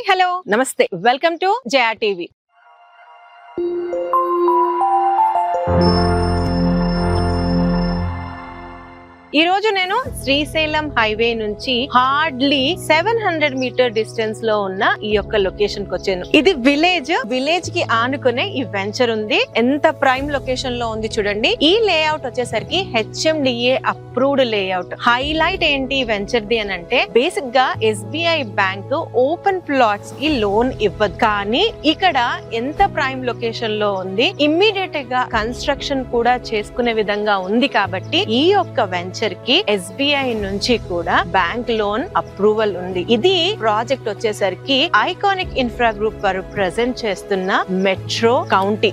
Hello నమస్తే, welcome to Jaya TV. ఈ రోజు నేను శ్రీశైలం హైవే నుంచి హార్డ్లీ 700 మీటర్ డిస్టెన్స్ లో ఉన్న ఈ యొక్క లొకేషన్ కి వచ్చాను. ఇది విలేజ్ కి ఆనుకునే ఈ వెంచర్ ఉంది. ఎంత ప్రైమ్ లొకేషన్ లో ఉంది చూడండి. ఈ లేఅవుట్ వచ్చేసరికి HMDA అప్రూవ్డ్ లేఅవుట్. హైలైట్ ఏంటి ఈ వెంచర్ ది అని అంటే, బేసిక్ గా SBI బ్యాంక్ ఓపెన్ ప్లాట్స్ కి లోన్ ఇవ్వదు. కానీ ఇక్కడ ఎంత ప్రైమ్ లొకేషన్ లో ఉంది, ఇమ్మీడియట్ గా కన్స్ట్రక్షన్ కూడా చేసుకునే విధంగా ఉంది. కాబట్టి ఈ యొక్క వెంచర్ కి SBI నుంచి కూడా బ్యాంక్ లోన్ అప్రూవల్ ఉంది. ఇది ప్రాజెక్ట్ వచ్చేసరికి ఐకానిక్ ఇన్ఫ్రా గ్రూప్ వారు ప్రెజెంట్ చేస్తున్న మెట్రో కౌంటీ.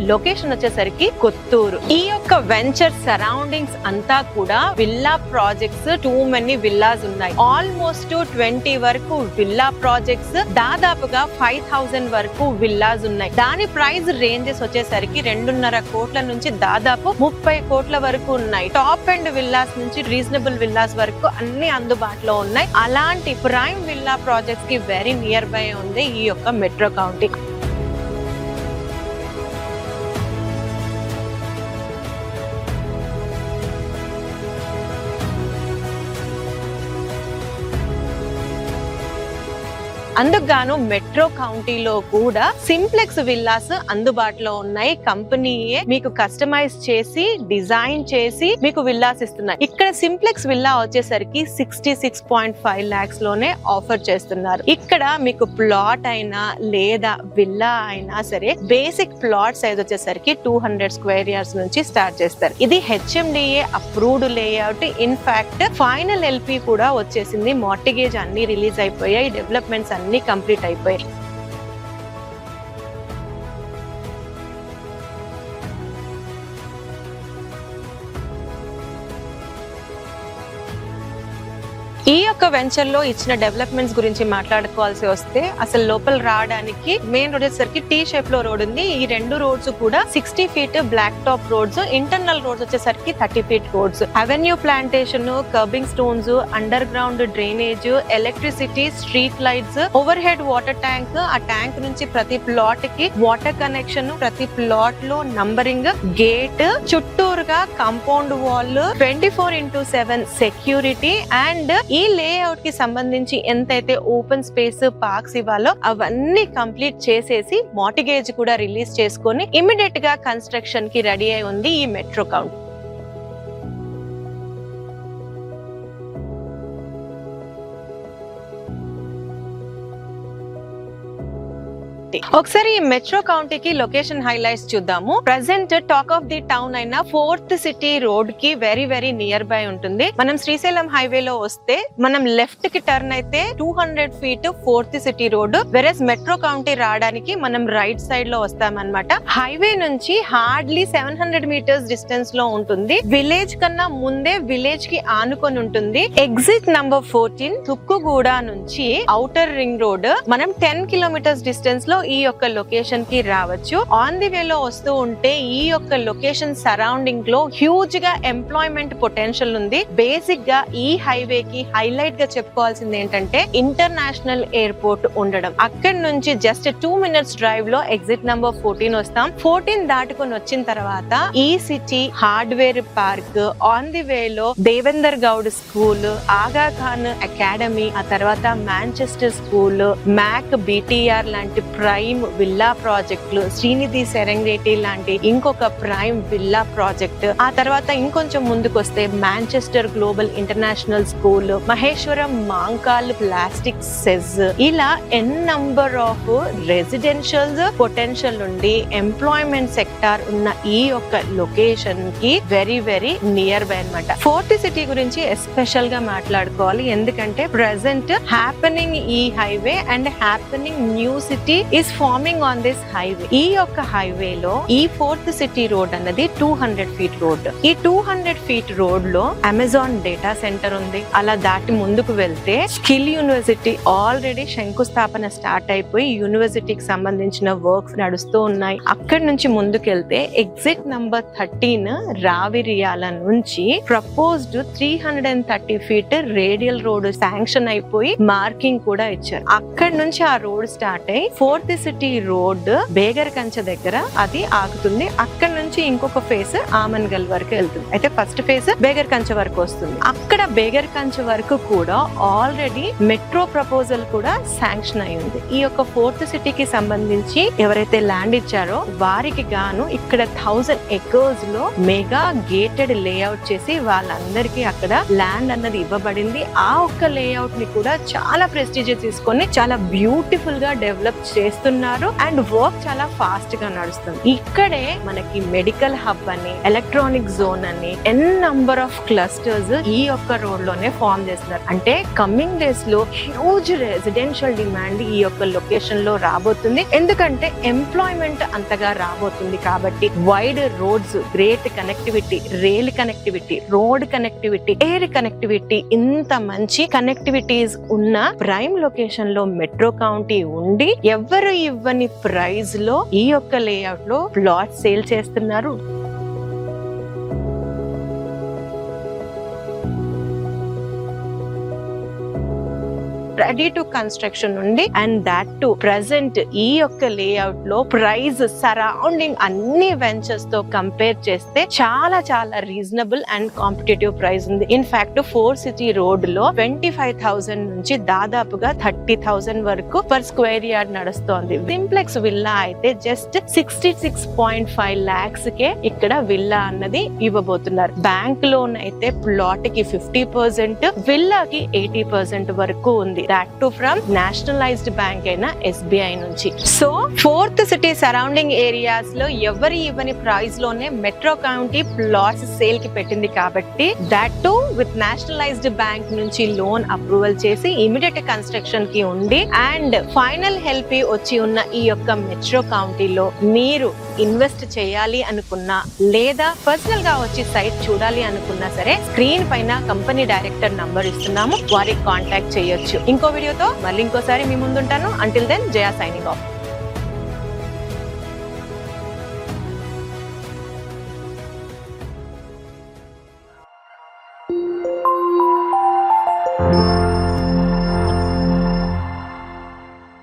లొకేషన్ వచ్చేసరికి కొత్తూరు. ఈ యొక్క వెంచర్ సరౌండింగ్స్ అంతా కూడా villa projects, too many villas ఉన్నాయి. ఆల్మోస్ట్ 20 వరకు విల్లా ప్రాజెక్ట్స్, దాదాపుగా 5000 వరకు విల్లాస్ ఉన్నాయి. దాని ప్రైస్ రేంజెస్ వచ్చేసరికి 2.5 కోట్ల నుంచి దాదాపు 30 కోట్ల వరకు ఉన్నాయి. టాప్ అండ్ విల్లాస్ నుంచి రీజనబుల్ విల్లాస్ వరకు అన్ని అందుబాటులో ఉన్నాయి. అలాంటి ప్రైమ్ విల్లా ప్రాజెక్ట్స్ కి వెరీ నియర్ బై ఉంది ఈ యొక్క మెట్రో కౌంటీ. అందుకుగాను మెట్రో కౌంటీలో కూడా సింప్లెక్స్ విల్లాస్ అందుబాటులో ఉన్నాయి. కంపెనీయే మీకు కస్టమైజ్ చేసి డిజైన్ చేసి మీకు విల్లాస్ ఇస్తున్నాయి. ఇక్కడ సింప్లెక్స్ విల్లా వచ్చేసరికి 66.5 lakhs లోనే ఆఫర్ చేస్తున్నారు. ఇక్కడ మీకు ప్లాట్ అయినా లేదా విల్లా అయినా సరే, బేసిక్ ప్లాట్ సైజ్ వచ్చేసరికి 200 square yards నుంచి స్టార్ట్ చేస్తారు. ఇది HMDA approved layout. In fact final LP కూడా వచ్చేసింది. మార్టిగేజ్ అన్ని రిలీజ్ అయిపోయాయి, డెవలప్మెంట్స్ అన్ని కంప్లీట్ అయిపోయాయి. ఈ యొక్క వెంచర్ లో ఇచ్చిన డెవలప్మెంట్స్ గురించి మాట్లాడుకోవాల్సి వస్తే, అసలు లోపల రావడానికి మెయిన్ రోడ్ వచ్చేసరికి T షేప్ లో రోడ్ ఉంది. ఈ రెండు రోడ్స్ కూడా 60 feet black top roads. Internal roads వచ్చేసరికి 30 feet roads. Avenue plantation, curbing stones, underground drainage, electricity, street lights, overhead water tank. ఆ ట్యాంక్ నుంచి ప్రతి ప్లాట్ కి వాటర్ కనెక్షన్, ప్రతి ప్లాట్ లో నంబరింగ్, గేట్, చుట్టూరుగా కాంపౌండ్ వాల్, 24/7 సెక్యూరిటీ. అండ్ ఈ layout కి సంబంధించి ఎంతైతే ఓపెన్ స్పేస్, పార్క్స్ ఇవ్వాలో అవన్నీ కంప్లీట్ చేసేసి మార్టిగేజ్ కూడా రిలీజ్ చేసుకొని ఇమ్మీడియట్ గా కన్స్ట్రక్షన్ కి రెడీ అయి ఉంది ఈ మెట్రో కౌంటీ. ఒకసారి ఈ మెట్రో కౌంటీకి లొకేషన్ హైలైట్స్ చూద్దాము. Present talk of the town అయిన 4th సిటీ రోడ్ కి వెరీ నియర్ బై ఉంటుంది. మనం శ్రీశైలం హైవే లో వస్తే మనం లెఫ్ట్ కి టర్న్ అయితే 200 feet 4th city road, వెరస్ metro county రావడానికి మనం రైట్ సైడ్ లో వస్తామన్నమాట. హైవే నుంచి హార్డ్లీ 700 meters డిస్టెన్స్ లో ఉంటుంది. విలేజ్ కన్నా ముందే విలేజ్ కి ఆనుకొని ఉంటుంది. ఎగ్జిట్ నంబర్ 14 తుక్కుగూడ నుంచి ఔటర్ రింగ్ రోడ్ మనం 10 kilometers డిస్టెన్స్ లో ఈ యొక్క లొకేషన్ కి రావచ్చు. ఆన్ ది వే లో వస్తూ ఉంటే ఈ యొక్క లొకేషన్ సరౌండింగ్ లో హ్యూజ్ గా ఎంప్లాయ్మెంట్ పొటెన్షియల్ ఉంది. బేసిక్ గా ఈ హైవే కి హైలైట్ గా చెప్పుకోవాల్సింది ఏంటంటే, ఇంటర్నేషనల్ ఎయిర్పోర్ట్ ఉండడం. అక్కడి నుంచి జస్ట్ 2 minutes డ్రైవ్ లో ఎగ్జిట్ నంబర్ 14 వస్తాం. 14 దాటుకొని వచ్చిన తర్వాత ఈ city hardware park, on the way లో దేవేందర్ గౌడ్ స్కూల్, ఆగా ఖాన్ అకాడమీ, ఆ తర్వాత మాంచెస్టర్ స్కూల్, మ్యాక్ BTR లాంటి ప్రైమ్ విల్లా ప్రాజెక్టులు, శ్రీనిధి సెరెంగేటి లాంటి ఇంకొక ప్రైమ్ విల్లా ప్రాజెక్ట్, ఆ తర్వాత ఇంకొంచెం ముందుకు వస్తే Manchester global international school, Maheshwaram Mankal plastic SEZ, ఇలా ఎన్ నంబర్ ఆఫ్ రెసిడెన్షియల్ పొటెన్షియల్ ఉండి ఎంప్లాయ్మెంట్ సెక్టార్ ఉన్న ఈ యొక్క లొకేషన్ కి వెరీ నియర్ బై అన్నమాట. 4th సిటీ గురించి ఎస్పెషల్ గా మాట్లాడుకోవాలి. ఎందుకంటే ప్రెసెంట్ హ్యాపెనింగ్ ఈ highway and happening new city is farming on this highway. ఈ యొక్క హైవేలో ఈ 4th సిటీ రోడ్ అన్నది 200 ఫీట్ రోడ్. ఈ 200 ఫీట్ రోడ్ లో అమెజాన్ డేటా సెంటర్ ఉంది. అలా దాటి ముందుకు వెళ్తే స్కిల్ యూనివర్సిటీ ఆల్రెడీ శంకుస్థాపన స్టార్ట్ అయిపోయి యూనివర్సిటీకి సంబంధించిన వర్క్స్ నడుస్తూ ఉన్నాయి. అక్కడి నుంచి ముందుకెళ్తే ఎగ్జిట్ నంబర్ 13 రావిరియాల నుంచి proposed 330 feet radial road sanction అయిపోయి మార్కింగ్ కూడా ఇచ్చారు. అక్కడి నుంచి ఆ రోడ్ స్టార్ట్ అయ్యి 4th సిటీ రోడ్ బేగర్ కంచె దగ్గర అది ఆగుతుంది. అక్కడ నుంచి ఇంకొక ఫేజ్ ఆమన్గల్ వరకు వెళ్తుంది. అయితే ఫస్ట్ ఫేజ్ బేగర్ కంచె వరకు వస్తుంది. అక్కడ బేగర్ కంచె వరకు కూడా ఆల్రెడీ మెట్రో ప్రపోజల్ కూడా శాంక్షన్ అయి ఉంది. ఈ యొక్క 4th సిటీకి సంబంధించి ఎవరైతే ల్యాండ్ ఇచ్చారో వారికి గాను ఇక్కడ 1000 acres లో మెగా గేటెడ్ లేఅవుట్ చేసి వాళ్ళందరికీ అక్కడ ల్యాండ్ అన్నది ఇవ్వబడింది. ఆ ఒక్క లేఅవుట్ ని కూడా చాలా ప్రెస్టీజ్ తీసుకొని చాలా బ్యూటిఫుల్ గా డెవలప్ చేస్తున్నారు. అండ్ వర్క్ చాలా ఫాస్ట్ గా నడుస్తుంది. ఇక్కడే మనకి మెడికల్ హబ్ అని, ఎలక్ట్రానిక్ జోన్ అని, నంబర్ ఆఫ్ క్లస్టర్స్ ఈ యొక్క రోడ్ లోనే ఫార్మ్ చేస్తున్నారు. అంటే కమింగ్ డేస్ లో హ్యూజ్ రెసిడెన్షియల్ డిమాండ్ ఈ యొక్క లొకేషన్ లో రాబోతుంది. ఎందుకంటే ఎంప్లాయ్మెంట్ అంతగా రాబోతుంది కాబట్టి wide roads, great connectivity, rail connectivity, road connectivity, air connectivity, ఇంత మంచి కనెక్టివిటీస్ ఉన్న ప్రైమ్ లొకేషన్ లో మెట్రో కౌంటీ ఉండి ఎవరు ఇవ్వని ప్రైస్ లో ఈ యొక్క లేఅవుట్ లో ప్లాట్ సేల్ చేస్తున్నారు. రెడీ టు కన్స్ట్రక్షన్ ఉంది. అండ్ దాట్ టు ప్రెసెంట్ ఈ యొక్క లేఅవుట్ లో ప్రైస్ సరౌండింగ్ అన్ని వెంచర్స్ తో కంపేర్ చేస్తే చాలా చాలా రీజనబుల్ అండ్ కాంపిటేటివ్ ప్రైస్ ఉంది. In fact 4th city road లో 25,000 నుంచి దాదాపుగా 30,000 వరకు పర్ స్క్వేర్ యార్డ్ నడుస్తోంది. సింప్లెక్స్ విల్లా అయితే జస్ట్ 66.5 lakhs కే ఇక్కడ విల్లా అన్నది ఇవ్వబోతున్నారు. బ్యాంక్ లోన్ అయితే ప్లాట్ కి 50%, విల్లాకి 80% వరకు ఉంది. That too from nationalized bank అయిన SBI నుంచి. So 4th city surrounding areas లో ఎవరి ఇవ్వని ప్రైస్ లోనే మెట్రో కౌంటీ ప్లాట్స్ సేల్ కి పెట్టింది కాబట్టి that to with nationalised bank నుంచి లోన్ అప్రూవల్ చేసి ఇమిడియట్ కన్స్ట్రక్షన్ కి ఉండి అండ్ ఫైనల్ హెల్ప్ వచ్చి ఉన్న ఈ యొక్క మెట్రో కౌంటీలో మీరు ఇన్వెస్ట్ చేయాలి అనుకున్నా లేదా పర్సనల్ గా వచ్చి సైట్ చూడాలి అనుకున్నా సరే స్క్రీన్ పైన కంపెనీ డైరెక్టర్ నంబర్ ఇస్తున్నాము, వారికి కాంటాక్ట్ చేయొచ్చు. ఇంకో వీడియోతో మళ్ళీ ఇంకోసారి మీ ముందుంటాను. అంటిల్ దెన్ జయా సైనింగ్ ఆఫ్.